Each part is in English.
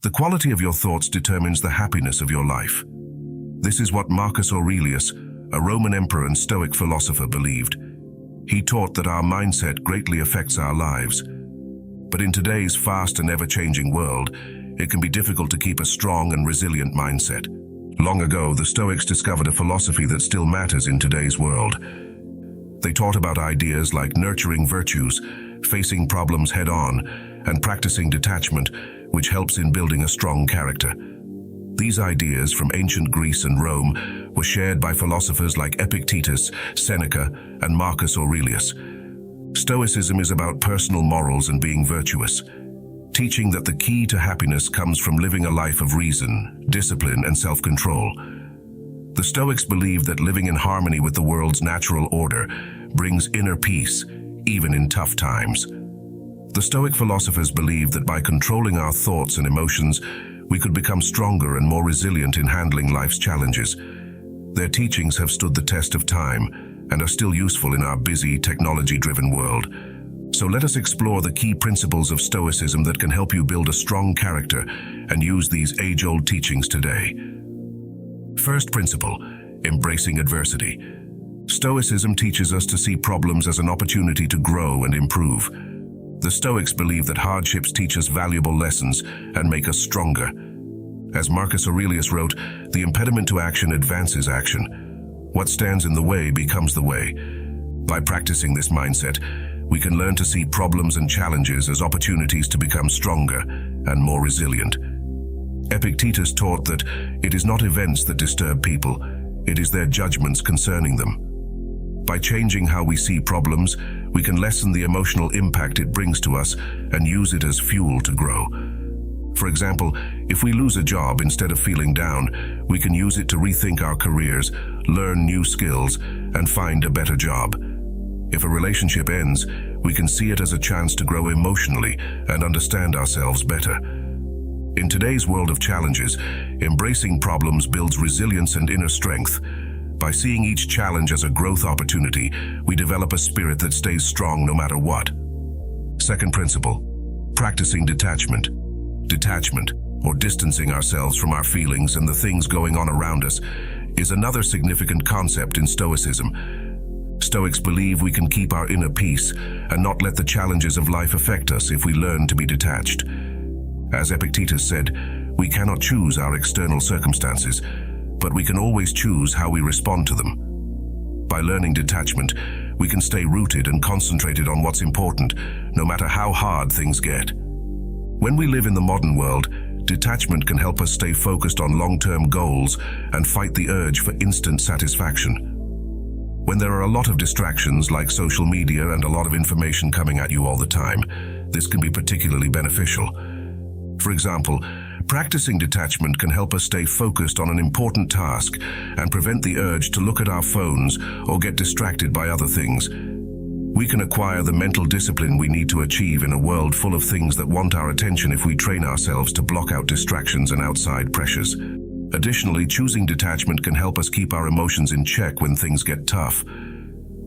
The quality of your thoughts determines the happiness of your life. This is what Marcus Aurelius, a Roman emperor and Stoic philosopher, believed. He taught that our mindset greatly affects our lives. But in today's fast and ever-changing world, it can be difficult to keep a strong and resilient mindset. Long ago, the Stoics discovered a philosophy that still matters in today's world. They taught about ideas like nurturing virtues, facing problems head-on, and practicing detachment, which helps in building a strong character. These ideas from ancient Greece and Rome were shared by philosophers like Epictetus, Seneca, and Marcus Aurelius. Stoicism is about personal morals and being virtuous, teaching that the key to happiness comes from living a life of reason, discipline, and self-control. The Stoics believe that living in harmony with the world's natural order brings inner peace, even in tough times. The Stoic philosophers believed that by controlling our thoughts and emotions, we could become stronger and more resilient in handling life's challenges. Their teachings have stood the test of time and are still useful in our busy, technology-driven world. So let us explore the key principles of Stoicism that can help you build a strong character and use these age-old teachings today. First principle, embracing adversity. Stoicism teaches us to see problems as an opportunity to grow and improve. The Stoics believe that hardships teach us valuable lessons and make us stronger. As Marcus Aurelius wrote, the impediment to action advances action. What stands in the way becomes the way. By practicing this mindset, we can learn to see problems and challenges as opportunities to become stronger and more resilient. Epictetus taught that it is not events that disturb people, it is their judgments concerning them. By changing how we see problems, we can lessen the emotional impact it brings to us and use it as fuel to grow. For example, if we lose a job, instead of feeling down, we can use it to rethink our careers, learn new skills, and find a better job. If a relationship ends, we can see it as a chance to grow emotionally and understand ourselves better. In today's world of challenges, embracing problems builds resilience and inner strength. By seeing each challenge as a growth opportunity, we develop a spirit that stays strong no matter what. Second principle, practicing detachment. Detachment, or distancing ourselves from our feelings and the things going on around us, is another significant concept in Stoicism. Stoics believe we can keep our inner peace and not let the challenges of life affect us if we learn to be detached. As Epictetus said, we cannot choose our external circumstances, but we can always choose how we respond to them. By learning detachment, we can stay rooted and concentrated on what's important, no matter how hard things get. When we live in the modern world, detachment can help us stay focused on long-term goals and fight the urge for instant satisfaction. When there are a lot of distractions like social media and a lot of information coming at you all the time, this can be particularly beneficial. For example, practicing detachment can help us stay focused on an important task and prevent the urge to look at our phones or get distracted by other things. We can acquire the mental discipline we need to achieve in a world full of things that want our attention if we train ourselves to block out distractions and outside pressures. Additionally, choosing detachment can help us keep our emotions in check when things get tough.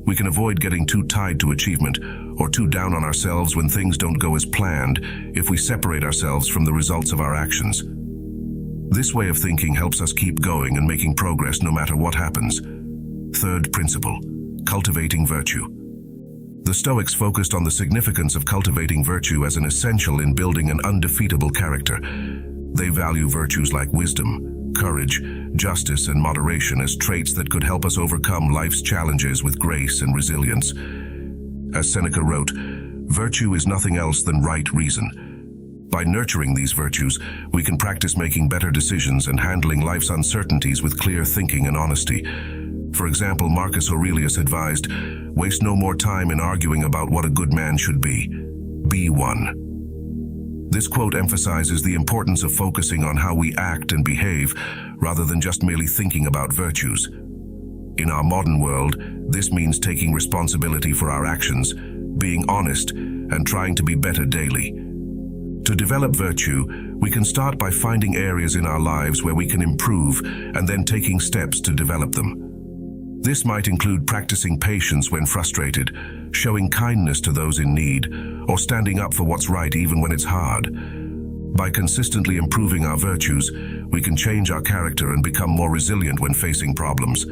We can avoid getting too tied to achievement or too down on ourselves when things don't go as planned if we separate ourselves from the results of our actions. This way of thinking helps us keep going and making progress no matter what happens. Third principle, cultivating virtue. The Stoics focused on the significance of cultivating virtue as an essential in building an undefeatable character. They value virtues like wisdom, courage, justice, and moderation as traits that could help us overcome life's challenges with grace and resilience. As Seneca wrote, "Virtue is nothing else than right reason." By nurturing these virtues, we can practice making better decisions and handling life's uncertainties with clear thinking and honesty. For example, Marcus Aurelius advised, "Waste no more time in arguing about what a good man should be. Be one." This quote emphasizes the importance of focusing on how we act and behave, rather than just merely thinking about virtues. In our modern world, this means taking responsibility for our actions, being honest, and trying to be better daily. To develop virtue, we can start by finding areas in our lives where we can improve and then taking steps to develop them. This might include practicing patience when frustrated, showing kindness to those in need, or standing up for what's right even when it's hard. By consistently improving our virtues, we can change our character and become more resilient when facing problems.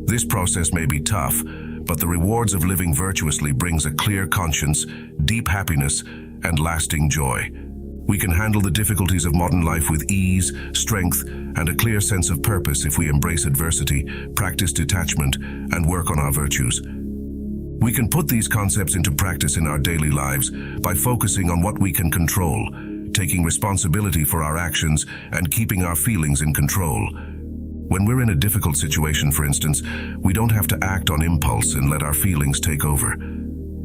This process may be tough, but the rewards of living virtuously brings a clear conscience, deep happiness, and lasting joy. We can handle the difficulties of modern life with ease, strength, and a clear sense of purpose if we embrace adversity, practice detachment, and work on our virtues. We can put these concepts into practice in our daily lives by focusing on what we can control, taking responsibility for our actions, and keeping our feelings in control. When we're in a difficult situation, for instance, we don't have to act on impulse and let our feelings take over.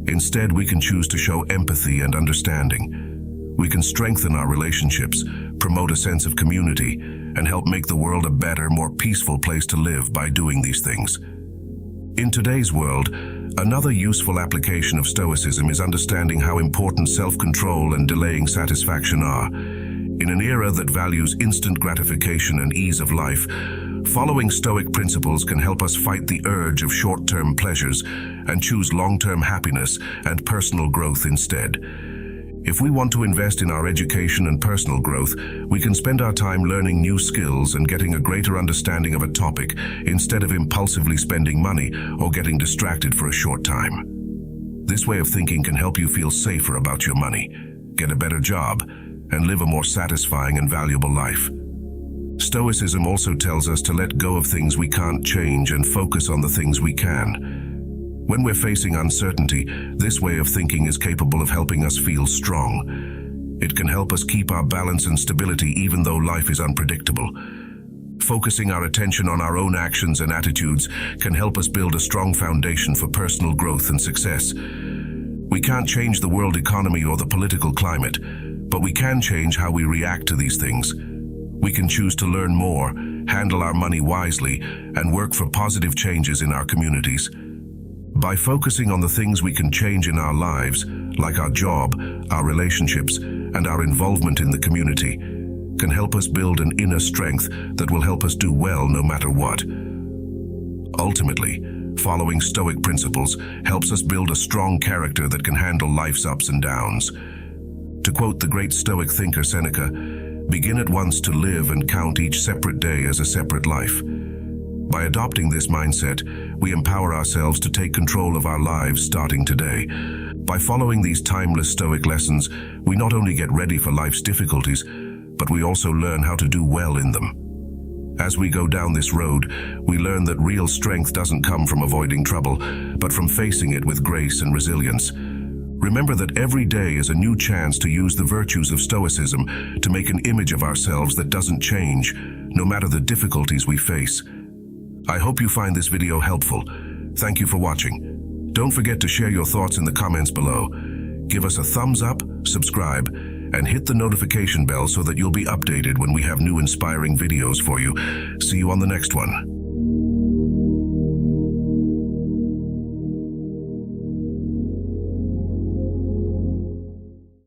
Instead, we can choose to show empathy and understanding. We can strengthen our relationships, promote a sense of community, and help make the world a better, more peaceful place to live by doing these things. In today's world, another useful application of Stoicism is understanding how important self-control and delaying satisfaction are. In an era that values instant gratification and ease of life, following Stoic principles can help us fight the urge of short-term pleasures and choose long-term happiness and personal growth instead. If we want to invest in our education and personal growth, we can spend our time learning new skills and getting a greater understanding of a topic instead of impulsively spending money or getting distracted for a short time. This way of thinking can help you feel safer about your money, get a better job, and live a more satisfying and valuable life. Stoicism also tells us to let go of things we can't change and focus on the things we can. When we're facing uncertainty, this way of thinking is capable of helping us feel strong. It can help us keep our balance and stability even though life is unpredictable. Focusing our attention on our own actions and attitudes can help us build a strong foundation for personal growth and success. We can't change the world economy or the political climate, but we can change how we react to these things. We can choose to learn more, handle our money wisely, and work for positive changes in our communities. By focusing on the things we can change in our lives, like our job, our relationships, and our involvement in the community, can help us build an inner strength that will help us do well no matter what. Ultimately, following Stoic principles helps us build a strong character that can handle life's ups and downs. To quote the great Stoic thinker Seneca, "Begin at once to live and count each separate day as a separate life." By adopting this mindset, we empower ourselves to take control of our lives starting today. By following these timeless Stoic lessons, we not only get ready for life's difficulties, but we also learn how to do well in them. As we go down this road, we learn that real strength doesn't come from avoiding trouble, but from facing it with grace and resilience. Remember that every day is a new chance to use the virtues of Stoicism to make an image of ourselves that doesn't change, no matter the difficulties we face. I hope you find this video helpful. Thank you for watching. Don't forget to share your thoughts in the comments below. Give us a thumbs up, subscribe, and hit the notification bell so that you'll be updated when we have new inspiring videos for you. See you on the next one.